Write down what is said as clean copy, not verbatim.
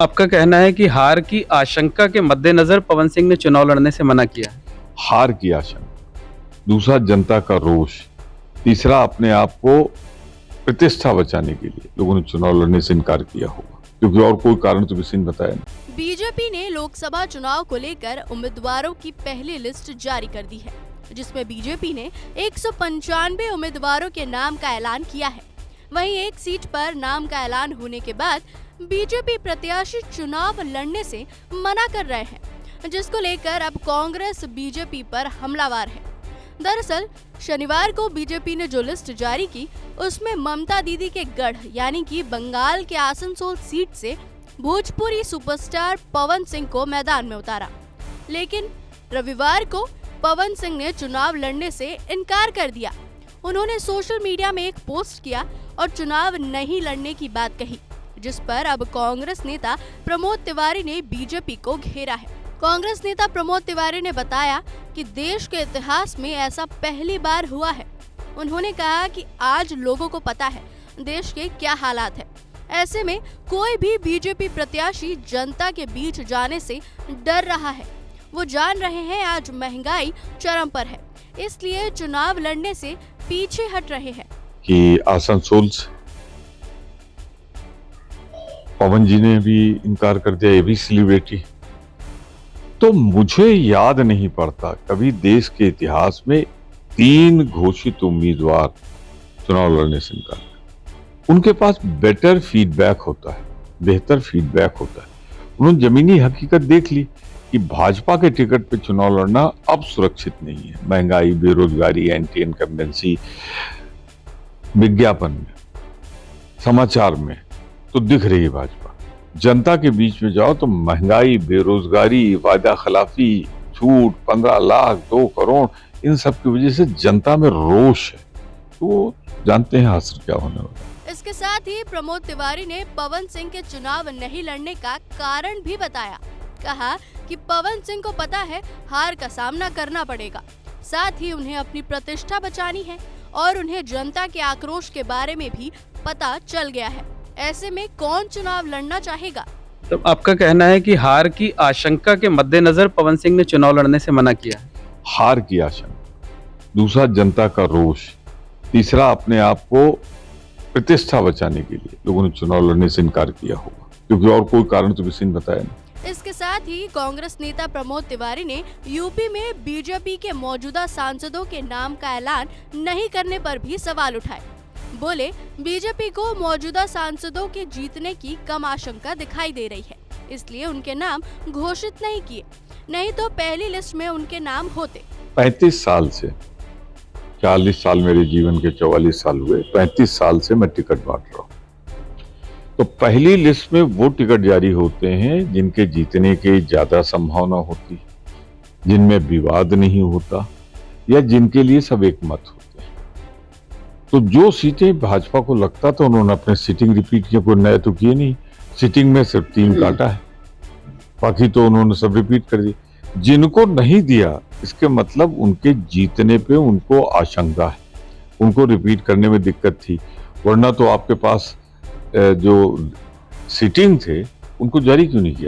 आपका कहना है कि हार की आशंका के मद्देनजर पवन सिंह ने चुनाव लड़ने से मना किया है। हार की आशंका, दूसरा जनता का रोष, तीसरा अपने आप को प्रतिष्ठा बचाने के लिए लोगों ने चुनाव लड़ने से इनकार किया होगा, क्योंकि और कोई कारण तो किसी ने बताया नहीं। बीजेपी ने लोकसभा चुनाव को लेकर उम्मीदवारों की पहली लिस्ट जारी कर दी है, जिसमें बीजेपी ने 195 उम्मीदवारों के नाम का ऐलान किया है। वहीं एक सीट पर नाम का ऐलान होने के बाद बीजेपी प्रत्याशी चुनाव लड़ने से मना कर रहे हैं, जिसको लेकर अब कांग्रेस बीजेपी पर हमलावर है। दरअसल शनिवार को बीजेपी ने जो लिस्ट जारी की, उसमें ममता दीदी के गढ़ यानी कि बंगाल के आसनसोल सीट से भोजपुरी सुपरस्टार पवन सिंह को मैदान में उतारा। लेकिन रविवार को पवन सिंह ने चुनाव लड़ने से इनकार कर दिया। उन्होंने सोशल मीडिया में एक पोस्ट किया और चुनाव नहीं लड़ने की बात कही, जिस पर अब कांग्रेस नेता प्रमोद तिवारी ने बीजेपी को घेरा है। कांग्रेस नेता प्रमोद तिवारी ने बताया कि देश के इतिहास में ऐसा पहली बार हुआ है। उन्होंने कहा कि आज लोगों को पता है देश के क्या हालात है। ऐसे में कोई भी बीजेपी प्रत्याशी जनता के बीच जाने से डर रहा है। वो जान रहे हैं आज महंगाई चरम पर है, इसलिए चुनाव लड़ने से पीछे हट रहे हैं। कि आसनसोल से पवन जी ने भी इनकार कर दिया, ये भी सेलिब्रिटी। तो मुझे याद नहीं पड़ता कभी देश के इतिहास में 3 घोषित उम्मीदवार चुनाव लड़ने से इनकार कर। उनके पास बेटर फीडबैक होता है, बेहतर फीडबैक होता है। उन्होंने जमीनी हकीकत देख ली कि भाजपा के टिकट पे चुनाव लड़ना अब सुरक्षित नहीं है। महंगाई, बेरोजगारी, एंटी इनकम्बेंसी, विज्ञापन में, समाचार में तो दिख रही है भाजपा। जनता के बीच में जाओ तो महंगाई, बेरोजगारी, वादा खिलाफी, झूठ, 15 लाख, 2 करोड़, इन सब की वजह से जनता में रोष है। तो जानते हैं हासिल क्या होने वाला है। इसके साथ ही प्रमोद तिवारी ने पवन सिंह के चुनाव नहीं लड़ने का कारण भी बताया। कहा कि पवन सिंह को पता है हार का सामना करना पड़ेगा, साथ ही उन्हें अपनी प्रतिष्ठा बचानी है और उन्हें जनता के आक्रोश के बारे में भी पता चल गया है। ऐसे में कौन चुनाव लड़ना चाहेगा? तो आपका कहना है कि हार की आशंका के मद्देनजर पवन सिंह ने चुनाव लड़ने से मना किया है। हार की आशंका, दूसरा जनता का रोष, तीसरा अपने आप को प्रतिष्ठा बचाने के लिए लोगों ने चुनाव लड़ने से इनकार किया होगा, क्योंकि और कोई कारण तो किसी ने बताया नहीं। इसके साथ ही कांग्रेस नेता प्रमोद तिवारी ने यूपी में बीजेपी के मौजूदा सांसदों के नाम का ऐलान नहीं करने पर भी सवाल उठाए। बोले, बीजेपी को मौजूदा सांसदों के जीतने की कम आशंका दिखाई दे रही है, इसलिए उनके नाम घोषित नहीं किए, नहीं तो पहली लिस्ट में उनके नाम होते। 35 साल से, 40 साल मेरे जीवन के 44 साल हुए, 35 साल से मैं टिकट बांट रहा हूँ। तो पहली लिस्ट में वो टिकट जारी होते हैं जिनके जीतने की ज्यादा संभावना होती, जिनमें विवाद नहीं होता या जिनके लिए सब एक मत होते हैं। तो जो सीटें भाजपा को लगता था उन्होंने अपने सीटिंग रिपीट किया, कोई नया तो किए नहीं। सीटिंग में सिर्फ 3 काटा है, बाकी तो उन्होंने सब रिपीट कर दी। जिनको नहीं दिया इसके मतलब उनके जीतने पे उनको आशंका है, उनको रिपीट करने में दिक्कत थी, वरना तो आपके पास जो सीटिंग थे उनको जारी क्यों नहीं किया?